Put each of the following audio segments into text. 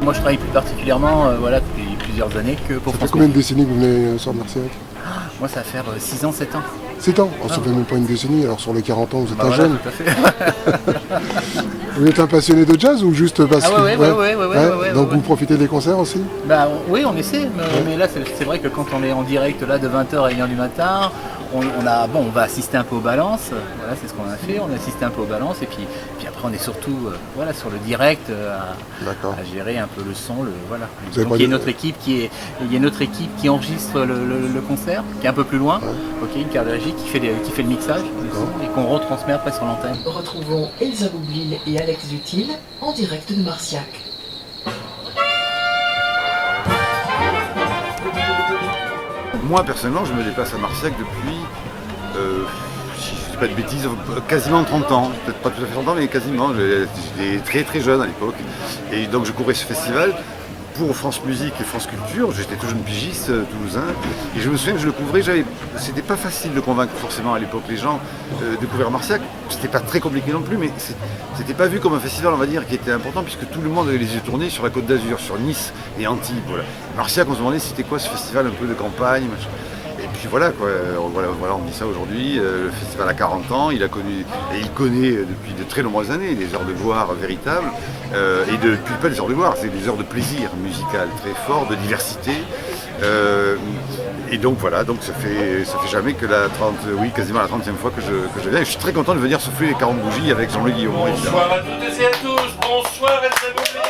Moi je travaille plus particulièrement depuis plusieurs années que pour Ça fait France combien de Musique. décennies que vous venez sur Marciac? Moi ça va faire 6 ans, 7 ans. 7 ans. Ça fait même pas une décennie, alors sur les 40 ans vous êtes un Voilà, jeune. tout à fait. Vous êtes un passionné de jazz ou juste parce que... ouais. Donc vous profitez des concerts aussi? Bah oui, on essaie, mais là c'est vrai que quand on est en direct là de 20h à 1h du matin, on va assister un peu aux balances, voilà, c'est ce qu'on a fait, on a assisté un peu aux balances et puis après on est surtout sur le direct à gérer un peu le son, voilà. Donc il y a notre équipe qui enregistre le concert, qui est un peu plus loin, une carte de régie qui fait le mixage et qu'on retransmet après sur l'antenne. Retrouvons Elsa Boublil et Alex Dutil en direct de Marciac. Moi personnellement je me déplace à Marciac depuis, si je ne dis pas de bêtises, quasiment 30 ans, peut-être pas tout à fait 30 ans mais quasiment, j'étais très très jeune à l'époque et donc je couvrais ce festival pour France Musique et France Culture, j'étais tout jeune pigiste toulousain et je me souviens que je le couvrais, c'était pas facile de convaincre forcément à l'époque les gens de couvrir Marciac, c'était pas très compliqué non plus mais c'était pas vu comme un festival on va dire qui était important puisque tout le monde avait les yeux tournés sur la Côte d'Azur, sur Nice et Antibes. Voilà. Marciac on se demandait c'était quoi ce festival un peu de campagne, machin. Et puis voilà, on dit ça aujourd'hui, le festival a 40 ans, il connaît depuis de très nombreuses années des heures de gloire véritables, et depuis pas des heures de gloire, c'est des heures de plaisir musical très fort, de diversité. Et donc voilà, donc ça fait jamais que quasiment la 30e fois que je viens, et je suis très content de venir souffler les 40 bougies avec Jean-Louis Guillaume. Bonsoir à toutes et à tous, bonsoir Elsa Boublil.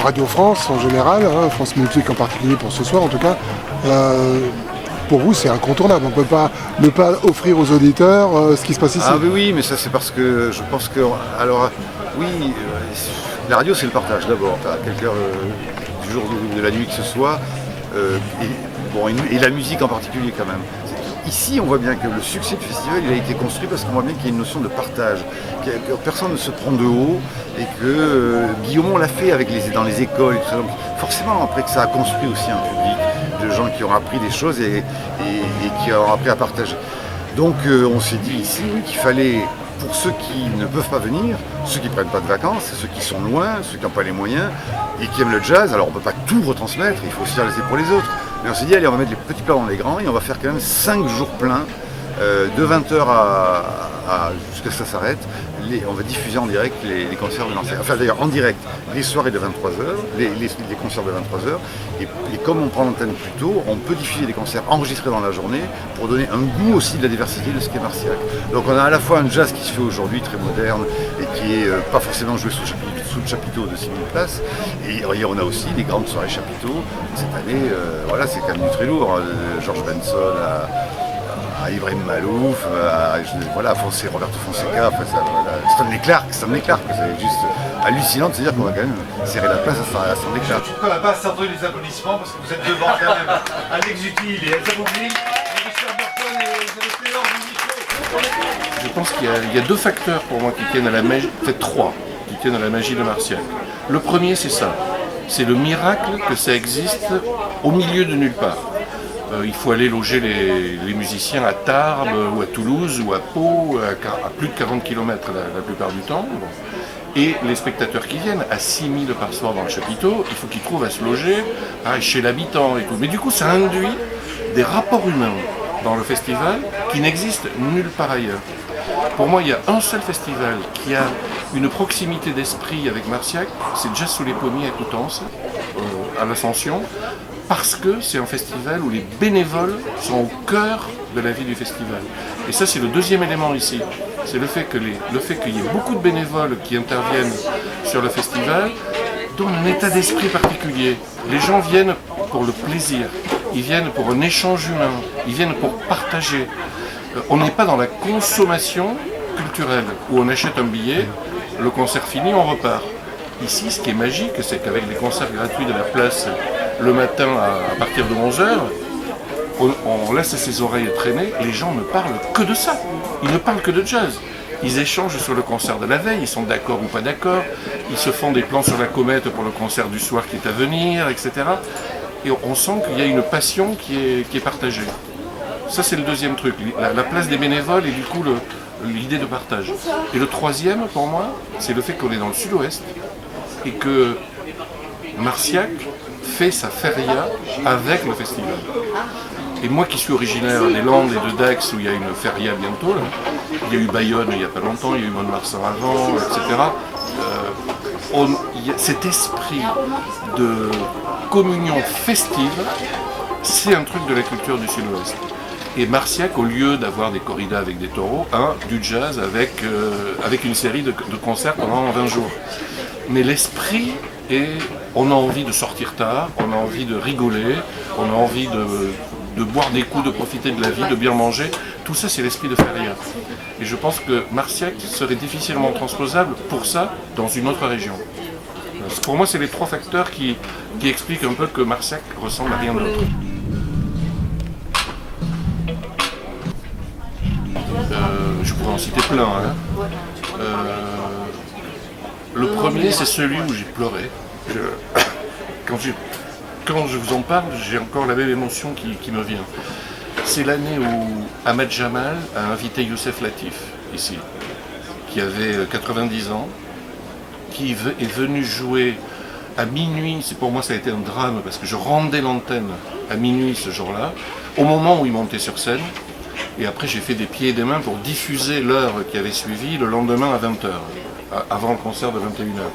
Radio France en général, France Musique en particulier pour ce soir en tout cas, pour vous c'est incontournable, on ne peut pas ne pas offrir aux auditeurs ce qui se passe ici. Ah oui, mais ça c'est parce que je pense que, la radio c'est le partage d'abord, à quelque heure du jour de la nuit que ce soit, et la musique en particulier quand même. Ici, on voit bien que le succès du festival il a été construit parce qu'on voit bien qu'il y a une notion de partage, que personne ne se prend de haut et que Guillaume l'a fait dans les écoles et tout ça. Donc, forcément, après que ça a construit aussi un public de gens qui ont appris des choses et qui ont appris à partager. Donc, on s'est dit ici qu'il fallait, pour ceux qui ne peuvent pas venir, ceux qui ne prennent pas de vacances, ceux qui sont loin, ceux qui n'ont pas les moyens et qui aiment le jazz, alors on ne peut pas tout retransmettre, il faut aussi en laisser pour les autres. Mais on s'est dit, allez, on va mettre les petits plats dans les grands et on va faire quand même 5 jours pleins, de 20h jusqu'à ce que ça s'arrête. On va diffuser en direct les concerts de Marciac. Enfin d'ailleurs en direct, les soirées de 23h, les concerts de 23h. Et comme on prend l'antenne plus tôt, on peut diffuser des concerts enregistrés dans la journée pour donner un goût aussi de la diversité de ce qu'est Marciac. Donc on a à la fois un jazz qui se fait aujourd'hui, très moderne, et qui est pas forcément joué sous le chapiteau de 6000 places. Et on a aussi les grandes soirées chapiteaux. Cette année, c'est quand même du très lourd. George Benson à Ibrahim Malouf, Roberto Fonseca, Stanley Clark, c'est juste hallucinant de se dire qu'on va quand même serrer la place à Stanley Clark. Je trouve qu'on n'a pas attendu les applaudissements parce que vous êtes devant quand même Alex Dutil et Elsa Boublil, et Richard Burton et Elisabeth Taylor du micro. Je pense qu'il y a deux facteurs pour moi qui tiennent à la magie, peut-être trois, qui tiennent à la magie de Marciac. Le premier c'est ça, c'est le miracle que ça existe au milieu de nulle part. Il faut aller loger les musiciens à Tarbes ou à Toulouse ou à Pau, à plus de 40 km la plupart du temps. Et les spectateurs qui viennent à 6 000 par soir dans le chapiteau, il faut qu'ils trouvent à se loger chez l'habitant et tout. Mais du coup, ça induit des rapports humains dans le festival qui n'existent nulle part ailleurs. Pour moi, il y a un seul festival qui a une proximité d'esprit avec Marciac, c'est Jazz sous les pommiers à Coutances, à l'Ascension, parce que c'est un festival où les bénévoles sont au cœur de la vie du festival. Et ça, c'est le deuxième élément ici. C'est le fait qu'il y ait beaucoup de bénévoles qui interviennent sur le festival, dans un état d'esprit particulier. Les gens viennent pour le plaisir, ils viennent pour un échange humain, ils viennent pour partager. On n'est pas dans la consommation culturelle, où on achète un billet, le concert fini, on repart. Ici, ce qui est magique, c'est qu'avec les concerts gratuits de la place le matin à partir de 11h, on laisse ses oreilles traîner, les gens ne parlent que de ça. Ils ne parlent que de jazz. Ils échangent sur le concert de la veille, ils sont d'accord ou pas d'accord, ils se font des plans sur la comète pour le concert du soir qui est à venir, etc. Et on sent qu'il y a une passion qui est partagée. Ça, c'est le deuxième truc, la place des bénévoles et du coup l'idée de partage. Et le troisième, pour moi, c'est le fait qu'on est dans le sud-ouest, et que Marciac fait sa feria avec le festival. Et moi qui suis originaire des Landes et de Dax où il y a une feria bientôt, là, il y a eu Bayonne il n'y a pas longtemps, il y a eu Mont-de-Marsan avant, etc. Il y a cet esprit de communion festive, c'est un truc de la culture du Sud-Ouest. Et Marciac, au lieu d'avoir des corridas avec des taureaux, a du jazz avec une série de concerts pendant 20 jours. Mais l'esprit est, on a envie de sortir tard, on a envie de rigoler, on a envie de boire des coups, de profiter de la vie, de bien manger. Tout ça, c'est l'esprit de feria. Et je pense que Marciac serait difficilement transposable pour ça dans une autre région. Pour moi, c'est les trois facteurs qui expliquent un peu que Marciac ressemble à rien d'autre. Je pourrais en citer plein. Hein. Le premier, c'est celui où j'ai pleuré. Quand je vous en parle, j'ai encore la même émotion qui me vient. C'est l'année où Ahmad Jamal a invité Youssef Latif, ici, qui avait 90 ans, qui est venu jouer à minuit. Pour moi, ça a été un drame, parce que je rendais l'antenne à minuit ce jour-là, au moment où il montait sur scène. Et après, j'ai fait des pieds et des mains pour diffuser l'heure qui avait suivi le lendemain à 20h, avant le concert de 21h.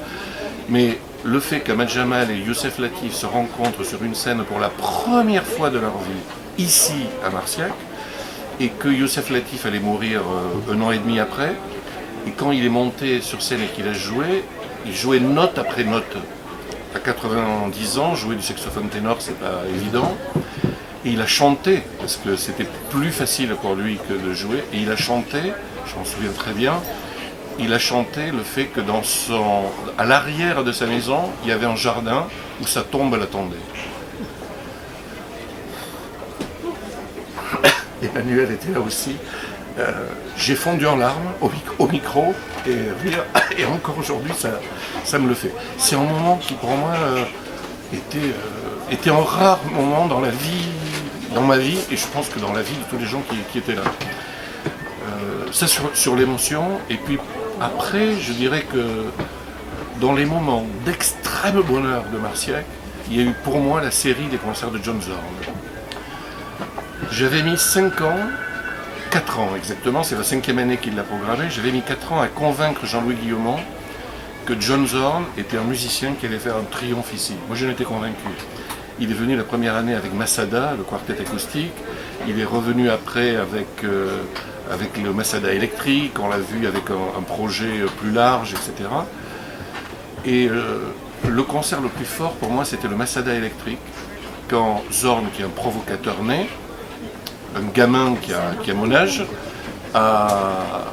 Mais le fait qu'Ahmad Jamal et Youssef Latif se rencontrent sur une scène pour la première fois de leur vie, ici à Marciac, et que Youssef Latif allait mourir 1 an et demi après, et quand il est monté sur scène et qu'il a joué, il jouait note après note. À 90 ans, jouer du saxophone ténor, c'est pas évident. Et il a chanté, parce que c'était plus facile pour lui que de jouer, et il a chanté, je m'en souviens très bien, il a chanté le fait que à l'arrière de sa maison, il y avait un jardin où sa tombe l'attendait. Emmanuel était là aussi. J'ai fondu en larmes au micro, et encore aujourd'hui, ça me le fait. C'est un moment qui, pour moi, était un rare moment dans ma vie, et je pense que dans la vie de tous les gens qui étaient là. Ça sur l'émotion, et puis après, je dirais que dans les moments d'extrême bonheur de Marciac, il y a eu pour moi la série des concerts de John Zorn. J'avais mis 4 ans exactement, c'est la 5e année qu'il l'a programmé, j'avais mis 4 ans à convaincre Jean-Louis Guillaumont que John Zorn était un musicien qui allait faire un triomphe ici. Moi je n'étais convaincu. Il est venu la première année avec Masada, le quartet acoustique, il est revenu après avec le Masada électrique, on l'a vu avec un projet plus large, etc. Et le concert le plus fort pour moi c'était le Masada électrique, quand Zorn, qui est un provocateur né, un gamin qui a mon âge, a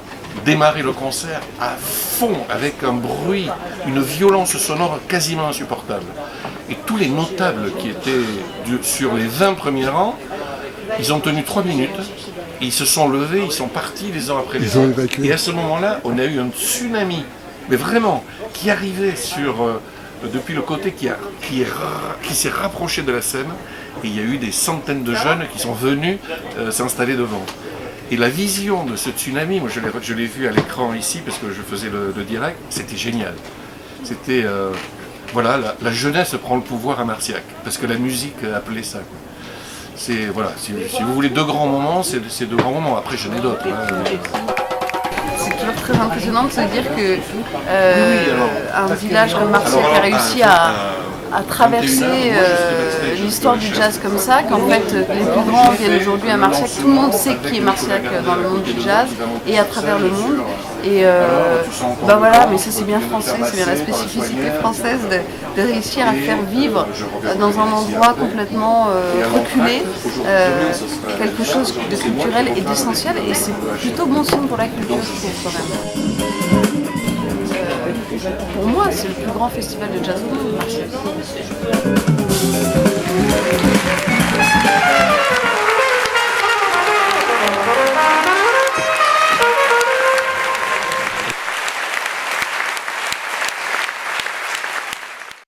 démarré le concert à fond, avec un bruit, une violence sonore quasiment insupportable. Et tous les notables qui étaient sur les 20 premiers rangs, ils ont tenu 3 minutes, et ils se sont levés, ils sont partis les uns après les autres. Et à ce moment-là, on a eu un tsunami, mais vraiment, qui arrivait depuis le côté qui s'est rapproché de la scène, et il y a eu des centaines de jeunes qui sont venus s'installer devant. Et la vision de ce tsunami, moi je l'ai vu à l'écran ici, parce que je faisais le direct, c'était génial. C'était, voilà, la jeunesse prend le pouvoir à Marciac, parce que la musique appelait ça. C'est, voilà, si vous voulez 2 grands moments, c'est 2 grands moments, après j'en ai d'autres. C'est toujours très impressionnant de se dire que un village comme Marciac a réussi à traverser l'histoire du jazz comme ça, qu'en fait les plus grands viennent aujourd'hui à Marciac, tout le monde sait qui est Marciac dans le monde du jazz et à travers le monde. Et bah voilà, mais ça c'est bien français, c'est bien la spécificité française de réussir à faire vivre dans un endroit complètement reculé quelque chose de culturel et d'essentiel, et c'est plutôt bon signe pour la culture, je trouve quand même. Pour moi, c'est le plus grand festival de jazz au monde, Marciac.